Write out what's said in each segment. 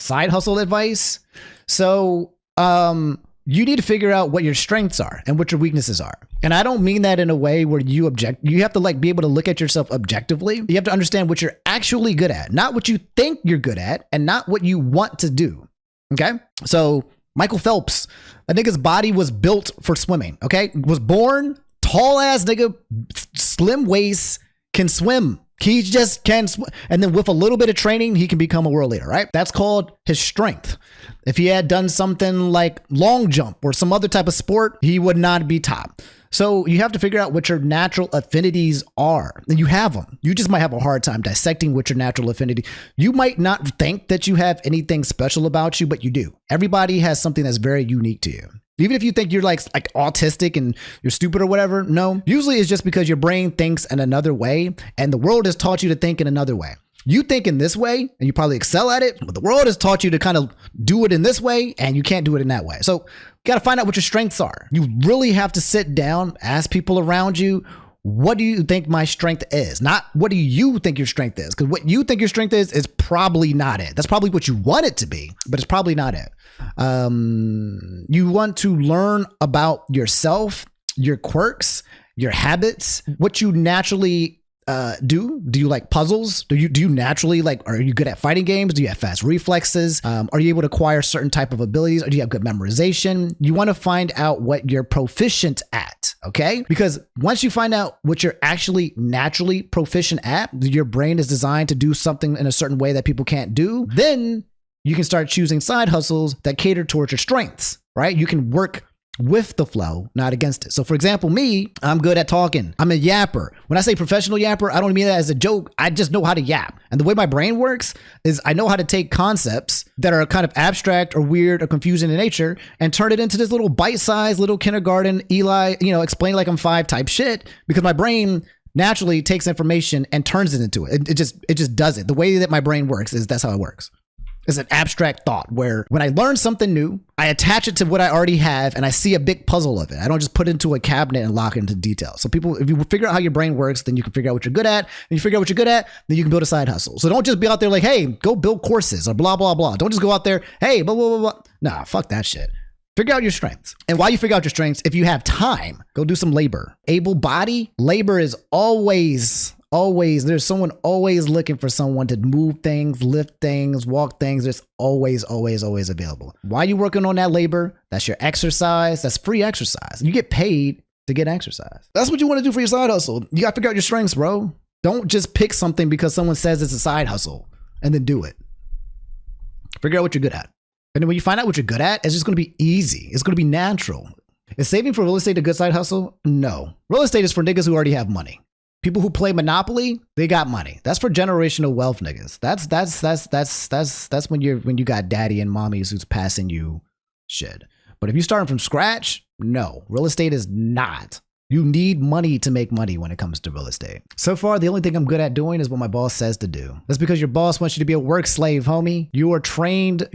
side hustle advice. So, you need to figure out what your strengths are and what your weaknesses are. And I don't mean that in a way where you have to like be able to look at yourself objectively. You have to understand what you're actually good at, not what you think you're good at and not what you want to do. Okay. So Michael Phelps, a nigga's body was built for swimming. Okay. Was born tall ass nigga, slim waist, can swim. He just can swim. And then with a little bit of training, he can become a world leader, right? That's called his strength. If he had done something like long jump or some other type of sport, he would not be top. So you have to figure out what your natural affinities are. And you have them. You just might have a hard time dissecting what your natural affinity. You might not think that you have anything special about you, but you do. Everybody has something that's very unique to you. Even if you think you're like autistic and you're stupid or whatever, no. Usually it's just because your brain thinks in another way and the world has taught you to think in another way. You think in this way and you probably excel at it, but the world has taught you to kind of do it in this way and you can't do it in that way. So you got to find out what your strengths are. You really have to sit down, ask people around you, what do you think my strength is? Not what do you think your strength is? Because what you think your strength is probably not it. That's probably what you want it to be, but it's probably not it. You want to learn about yourself, your quirks, your habits, what you naturally do you like puzzles? Do you naturally are you good at fighting games? Do you have fast reflexes? Are you able to acquire certain type of abilities? Or do you have good memorization? You want to find out what you're proficient at, okay? Because once you find out what you're actually naturally proficient at, your brain is designed to do something in a certain way that people can't do, then you can start choosing side hustles that cater towards your strengths, right? You can work with the flow, not against it. So for example, me, I'm good at talking. I'm a yapper. When I say professional yapper, I don't mean that as a joke. I just know how to yap. And the way my brain works is I know how to take concepts that are kind of abstract or weird or confusing in nature and turn it into this little bite-sized little kindergarten Eli, explain like I'm 5 type shit, because my brain naturally takes information and turns it into it. It just does it. The way that my brain works is that's how it works. It's an abstract thought where when I learn something new, I attach it to what I already have and I see a big puzzle of it. I don't just put it into a cabinet and lock it into detail. So people, if you figure out how your brain works, then you can figure out what you're good at. And you figure out what you're good at, then you can build a side hustle. So don't just be out there like, hey, go build courses or blah, blah, blah. Don't just go out there, hey, blah, blah, blah, blah. Nah, fuck that shit. Figure out your strengths. And while you figure out your strengths, if you have time, go do some labor. Able body, labor is always, there's someone always looking for someone to move things, lift things, walk things. There's always available. While you working on that labor, that's your exercise. That's free exercise. You get paid to get exercise. That's what you want to do for your side hustle. You got to figure out your strengths, bro. Don't just pick something because someone says it's a side hustle and then do it. Figure out what you're good at. And then when you find out what you're good at, it's just going to be easy. It's going to be natural. Is saving for real estate a good side hustle? No. Real estate is for niggas who already have money. People who play Monopoly, they got money. That's for generational wealth niggas. That's when you got daddy and mommies who's passing you shit. But if you're starting from scratch, no. Real estate is not. You need money to make money when it comes to real estate. So far, the only thing I'm good at doing is what my boss says to do. That's because your boss wants you to be a work slave, homie. You are trained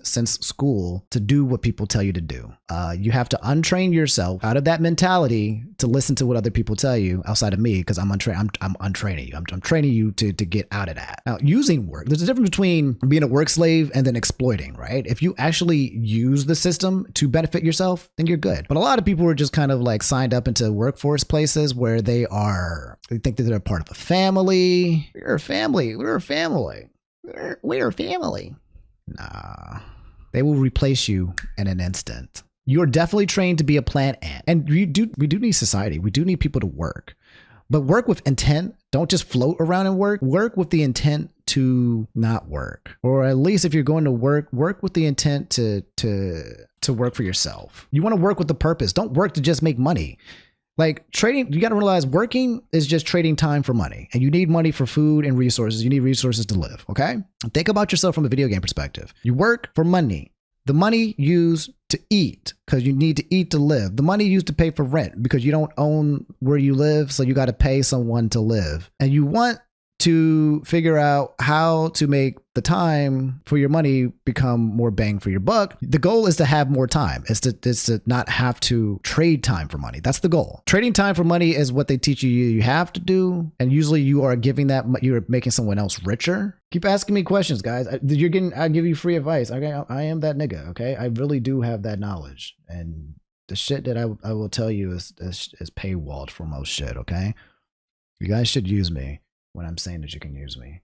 since school to do what people tell you to do. You have to untrain yourself out of that mentality to listen to what other people tell you outside of me, because I'm untraining you. I'm training you to get out of that. Now, using work, there's a difference between being a work slave and then exploiting, right? If you actually use the system to benefit yourself, then you're good. But a lot of people are just kind of like signed up into workforce places where they think that they're part of a family. We're a family. Nah, they will replace you in an instant. You're definitely trained to be a plant ant. And we do need society. We do need people to work, but work with intent. Don't just float around and work. Work with the intent to not work, or at least if you're going to work with the intent to work for yourself. You want to work with the purpose. Don't work to just make money. Like trading, you got to realize working is just trading time for money, and you need money for food and resources. You need resources to live. Okay. Think about yourself from a video game perspective. You work for money. The money used to eat, because you need to eat to live. The money used to pay for rent because you don't own where you live. So you got to pay someone to live, and you want to figure out how to make the time for your money become more bang for your buck. The goal is to have more time. It's to not have to trade time for money. That's the goal. Trading time for money is what they teach you have to do. And usually you are giving that, you're making someone else richer. Keep asking me questions, guys. I'll give you free advice. Okay, I am that nigga. Okay, I really do have that knowledge. And the shit that I will tell you is paywalled for most shit. Okay, you guys should use me when I'm saying that you can use me.